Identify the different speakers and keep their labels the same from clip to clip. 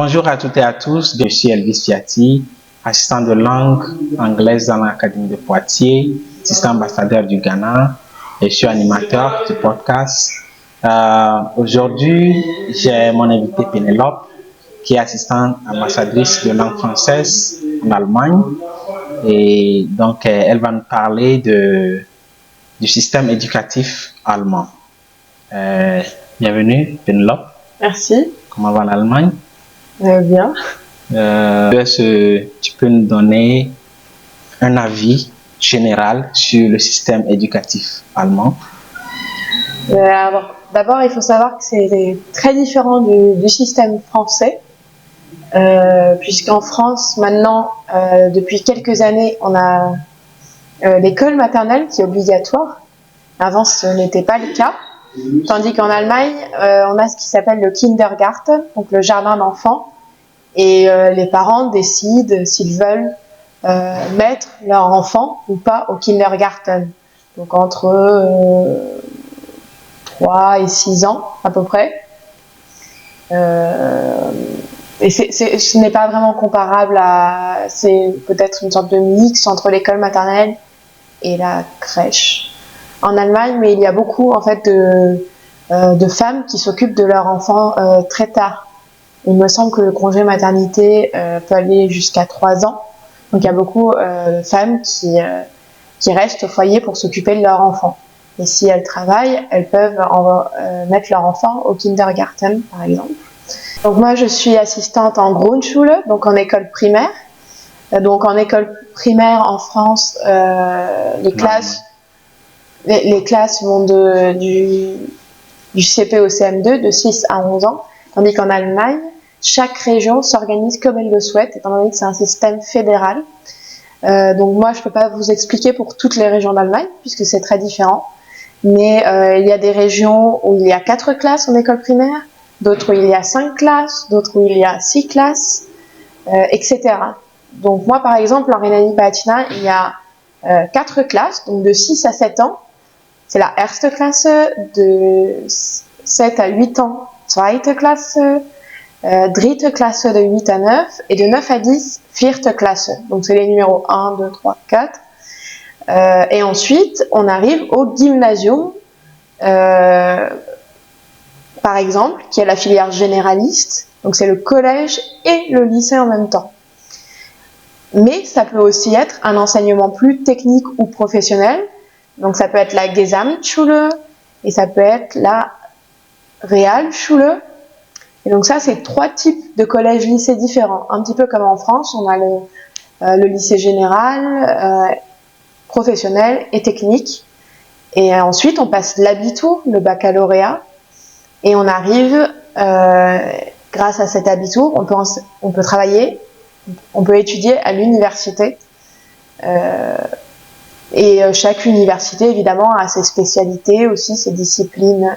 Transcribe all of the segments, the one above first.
Speaker 1: Bonjour à toutes et à tous, je suis Elvis Fiati, assistant de langue anglaise dans l'Académie de Poitiers, assistant ambassadeur du Ghana et je suis animateur du podcast. Aujourd'hui, j'ai mon invité Pénélope, qui est assistante ambassadrice de langue française en Allemagne. Et donc, elle va nous parler du système éducatif allemand. Bienvenue, Pénélope.
Speaker 2: Merci.
Speaker 1: Comment va l'Allemagne?
Speaker 2: Bien.
Speaker 1: Tu peux nous donner un avis général sur le système éducatif allemand?
Speaker 2: D'abord, il faut savoir que c'est très différent du système français, puisqu'en France, maintenant, depuis quelques années, on a l'école maternelle qui est obligatoire. Avant, ce n'était pas le cas. Tandis qu'en Allemagne, on a ce qui s'appelle le Kindergarten, donc le jardin d'enfants, et les parents décident s'ils veulent mettre leur enfant ou pas au Kindergarten. Donc entre 3 et 6 ans à peu près. Et ce n'est pas vraiment comparable c'est peut-être une sorte de mix entre l'école maternelle et la crèche en Allemagne, mais il y a beaucoup en fait de femmes qui s'occupent de leur enfant très tard. Il me semble que le congé maternité peut aller jusqu'à 3 ans. Donc il y a beaucoup de femmes qui restent au foyer pour s'occuper de leur enfant. Et si elles travaillent, elles peuvent mettre leur enfant au Kindergarten, par exemple. Donc moi, je suis assistante en Grundschule, donc en école primaire. Donc en école primaire en France, les classes vont du CP au CM2, de 6 à 11 ans. Tandis qu'en Allemagne, chaque région s'organise comme elle le souhaite, étant donné que c'est un système fédéral. Donc moi, je peux pas vous expliquer pour toutes les régions d'Allemagne, puisque c'est très différent. Mais il y a des régions où il y a 4 classes en école primaire, d'autres où il y a 5 classes, d'autres où il y a 6 classes, etc. Donc moi, par exemple, en Rhénanie-Palatinat, il y a 4 classes, donc de 6 à 7 ans. C'est la Erste Klasse, de 7 à 8 ans, Zweite Klasse, Dritte Klasse de 8 à 9, et de 9 à 10, Vierte Klasse. Donc c'est les numéros 1, 2, 3, 4. Et ensuite, on arrive au Gymnasium, par exemple, qui est la filière généraliste. Donc c'est le collège et le lycée en même temps. Mais ça peut aussi être un enseignement plus technique ou professionnel. Donc ça peut être la Gesamtschule et ça peut être la Realschule. Et donc ça, c'est 3 types de collèges-lycées différents. Un petit peu comme en France, on a le lycée général, professionnel et technique. Et ensuite, on passe l'Abitur, le baccalauréat, et on arrive, grâce à cet Abitur, on peut travailler, on peut étudier à l'université. Et chaque université, évidemment, a ses spécialités aussi, ses disciplines.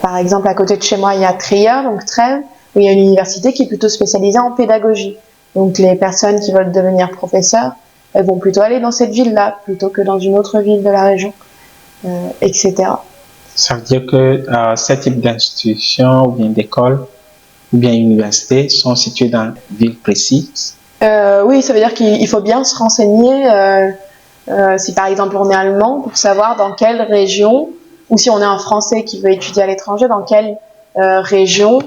Speaker 2: Par exemple, à côté de chez moi, il y a Trier, donc Trèves, où il y a une université qui est plutôt spécialisée en pédagogie. Donc les personnes qui veulent devenir professeurs, elles vont plutôt aller dans cette ville-là, plutôt que dans une autre ville de la région, etc.
Speaker 1: Ça veut dire que ce type d'institutions ou bien d'écoles ou bien universités sont situées dans une ville précise?
Speaker 2: Oui, ça veut dire qu'il faut bien se renseigner si par exemple on est allemand, pour savoir dans quelle région, ou si on est un Français qui veut étudier à l'étranger, dans quelle région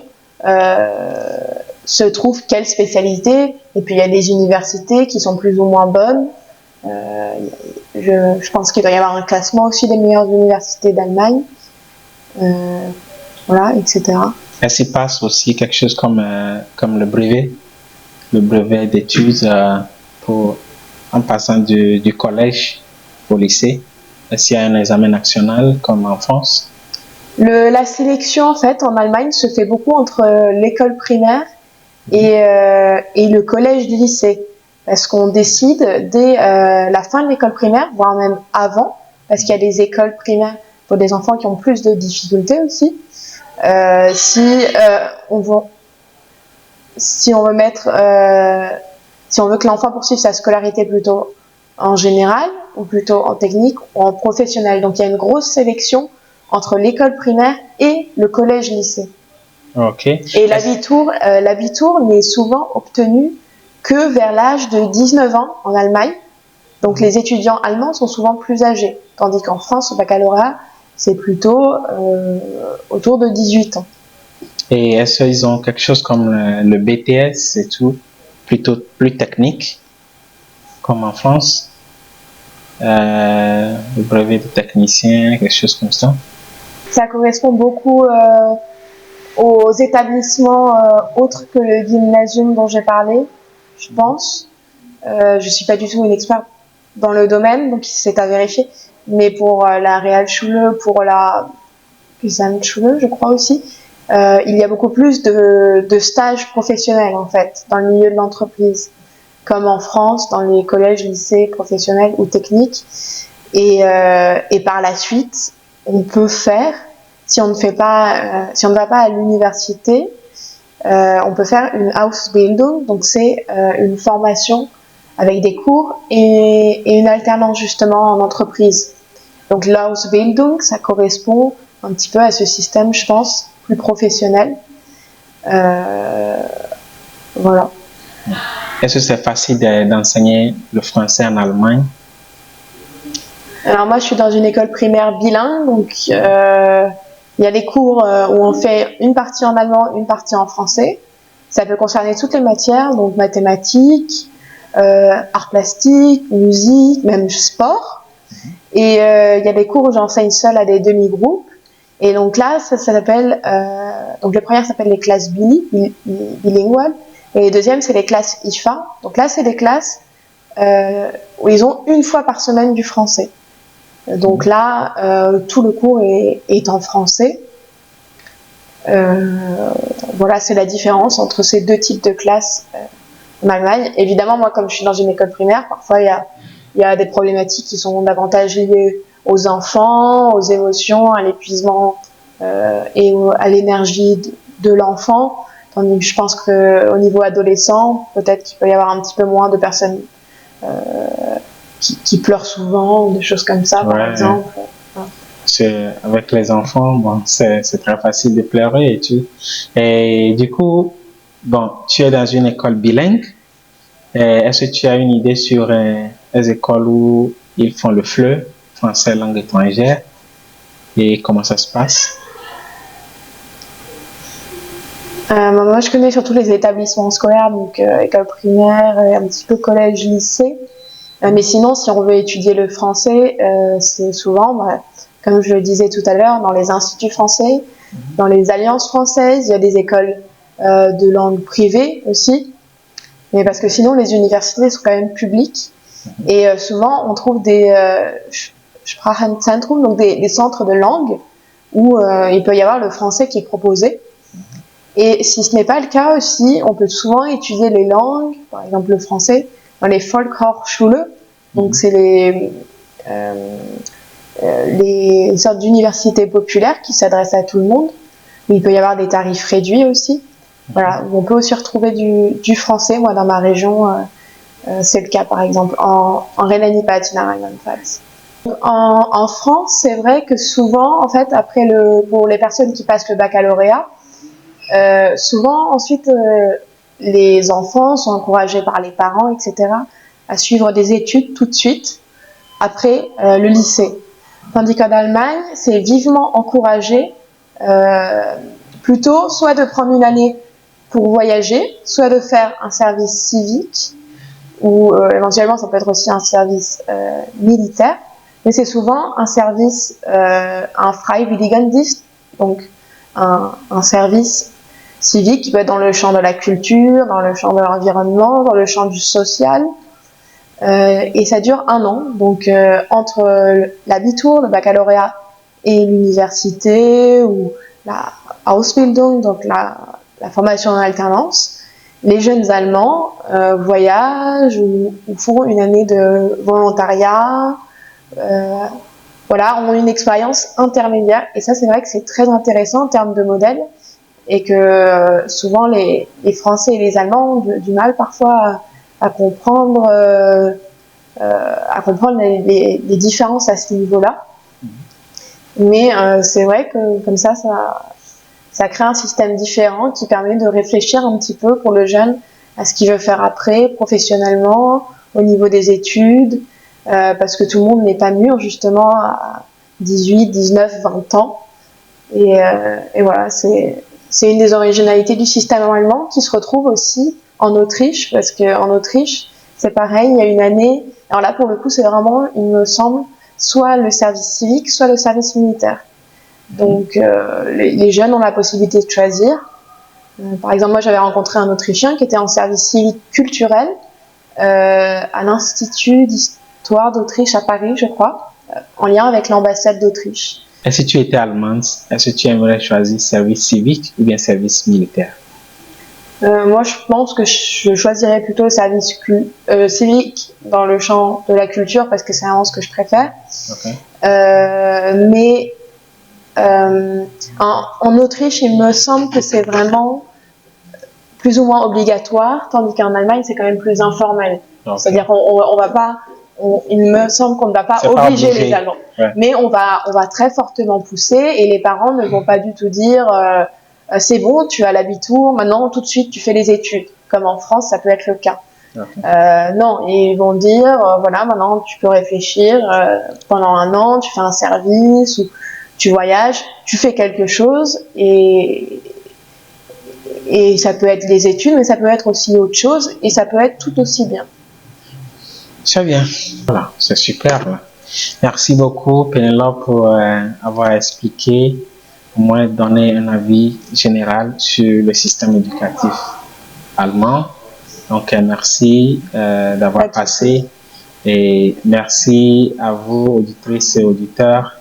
Speaker 2: se trouve quelle spécialité. Et puis il y a des universités qui sont plus ou moins bonnes. Je pense qu'il doit y avoir un classement aussi des meilleures universités d'Allemagne, voilà, etc.
Speaker 1: Est-ce qu'il passe aussi quelque chose comme le brevet d'études en passant du collège au lycée? Est-ce qu'il y a un examen national comme en France?
Speaker 2: La sélection, en fait, en Allemagne, se fait beaucoup entre l'école primaire et le collège du lycée. Parce qu'on décide dès la fin de l'école primaire, voire même avant, parce qu'il y a des écoles primaires pour des enfants qui ont plus de difficultés aussi. Si on veut que l'enfant poursuive sa scolarité plutôt en général, ou plutôt en technique, ou en professionnel. Donc il y a une grosse sélection entre l'école primaire et le collège-lycée.
Speaker 1: Ok.
Speaker 2: Et l'Abitur n'est souvent obtenu que vers l'âge de 19 ans en Allemagne. Donc les étudiants allemands sont souvent plus âgés, tandis qu'en France, au baccalauréat, c'est plutôt autour de 18 ans.
Speaker 1: Et est-ce qu'ils ont quelque chose comme le BTS et tout, plutôt plus technique, comme en France? Le brevet de technicien, quelque chose comme ça?
Speaker 2: Ça correspond beaucoup aux établissements autres que le gymnasium dont j'ai parlé, je pense. Je suis pas du tout une experte dans le domaine, donc c'est à vérifier. Mais pour la Realschule, pour la Gesamtschule, je crois aussi, il y a beaucoup plus de stages professionnels en fait dans le milieu de l'entreprise, comme en France dans les collèges, lycées professionnels ou techniques. Et par la suite, on peut faire, si on ne fait pas, si on ne va pas à l'université, on peut faire une Ausbildung, donc c'est une formation avec des cours et une alternance justement en entreprise. Donc l'Ausbildung, ça correspond un petit peu à ce système, je pense, plus professionnel. Voilà.
Speaker 1: Est-ce que c'est facile d'enseigner le français en Allemagne?
Speaker 2: Alors moi, je suis dans une école primaire bilingue, donc il y a des cours où on fait une partie en allemand, une partie en français. Ça peut concerner toutes les matières, donc mathématiques, arts plastiques, musique, même sport. Et il y a des cours où j'enseigne seule à des demi-groupes. Et donc là, ça s'appelle, donc les premières s'appellent les classes bilinguales, et les deuxièmes c'est les classes IFA. Donc là, c'est des classes où ils ont une fois par semaine du français. Donc là, tout le cours est en français. Voilà, c'est la différence entre ces deux types de classes en Allemagne. Évidemment, moi, comme je suis dans une école primaire, parfois il y a des problématiques qui sont davantage liées aux enfants, aux émotions, à l'épuisement et à l'énergie de l'enfant. Tandis que je pense qu'au niveau adolescent, peut-être qu'il peut y avoir un petit peu moins de personnes qui pleurent souvent, ou des choses comme ça, par exemple.
Speaker 1: Avec les enfants, bon, c'est très facile de pleurer et tout. Et du coup, bon, tu es dans une école bilingue. Est-ce que tu as une idée sur les écoles où ils font le FLE, français langue étrangère, et comment ça se passe?
Speaker 2: Moi, je connais surtout les établissements scolaires, donc école primaire, un petit peu collège, lycée. Mais sinon, si on veut étudier le français, c'est souvent, comme je le disais tout à l'heure, dans les instituts français, dans les alliances françaises, il y a des écoles de langue privée aussi. Mais parce que sinon, les universités sont quand même publiques. Et souvent, on trouve des Sprachenzentrum, donc des centres de langue, où il peut y avoir le français qui est proposé. Et si ce n'est pas le cas aussi, on peut souvent étudier les langues, par exemple le français, dans les Volkshochschule, donc c'est les sortes d'universités populaires qui s'adressent à tout le monde. Il peut y avoir des tarifs réduits aussi. Voilà, on peut aussi retrouver du français. Moi, dans ma région, c'est le cas, par exemple, en Rhénanie-Palatinat-Rheinland-Pfalz. En France, c'est vrai que souvent, en fait, pour les personnes qui passent le baccalauréat, souvent, ensuite, les enfants sont encouragés par les parents, etc., à suivre des études tout de suite après le lycée. Tandis qu'en Allemagne, c'est vivement encouragé plutôt soit de prendre une année pour voyager, soit de faire un service civique, ou éventuellement ça peut être aussi un service militaire, mais c'est souvent un service, un Freiwilligendienst, donc un service civique qui peut être dans le champ de la culture, dans le champ de l'environnement, dans le champ du social. Et ça dure 1 an, donc entre l'abitur, le baccalauréat, et l'université ou la Ausbildung, donc la formation en alternance, les jeunes Allemands voyagent ou font une année de volontariat, voilà, ont une expérience intermédiaire. Et ça, c'est vrai que c'est très intéressant en termes de modèle, et que souvent les Français et les Allemands ont du mal parfois à comprendre les différences à ce niveau-là. Mais c'est vrai que comme ça ça crée un système différent qui permet de réfléchir un petit peu pour le jeune à ce qu'il veut faire après, professionnellement, au niveau des études, parce que tout le monde n'est pas mûr justement à 18, 19, 20 ans. Et voilà, c'est une des originalités du système allemand qui se retrouve aussi en Autriche, parce qu'en Autriche, c'est pareil, il y a une année, alors là pour le coup c'est vraiment, il me semble, soit le service civique, soit le service militaire. Donc les jeunes ont la possibilité de choisir. Par exemple, moi j'avais rencontré un Autrichien qui était en service civique culturel à l'Institut d'histoire d'Autriche à Paris, je crois, en lien avec l'ambassade d'Autriche.
Speaker 1: Et si tu étais allemande, est-ce que tu aimerais choisir service civique ou bien service militaire?
Speaker 2: Moi, je pense que je choisirais plutôt le service civique dans le champ de la culture parce que c'est vraiment ce que je préfère.
Speaker 1: Okay.
Speaker 2: Mais en Autriche, il me semble que c'est vraiment plus ou moins obligatoire, tandis qu'en Allemagne, c'est quand même plus informel. Okay. C'est-à-dire qu'on va pas, il me semble qu'on ne va pas obliger les Allemands, ouais. Mais on va très fortement pousser et les parents ne vont pas du tout dire c'est bon, tu as l'abitur, maintenant tout de suite tu fais les études, comme en France ça peut être le cas. Okay. Non, ils vont dire voilà, maintenant tu peux réfléchir pendant un an, tu fais un service ou tu voyages, tu fais quelque chose et ça peut être les études, mais ça peut être aussi autre chose et ça peut être tout aussi bien.
Speaker 1: Très bien, voilà, c'est super. Là. Merci beaucoup Pénélope pour avoir expliqué, au moins donné un avis général sur le système éducatif allemand. Donc merci d'avoir passé et merci à vous auditrices et auditeurs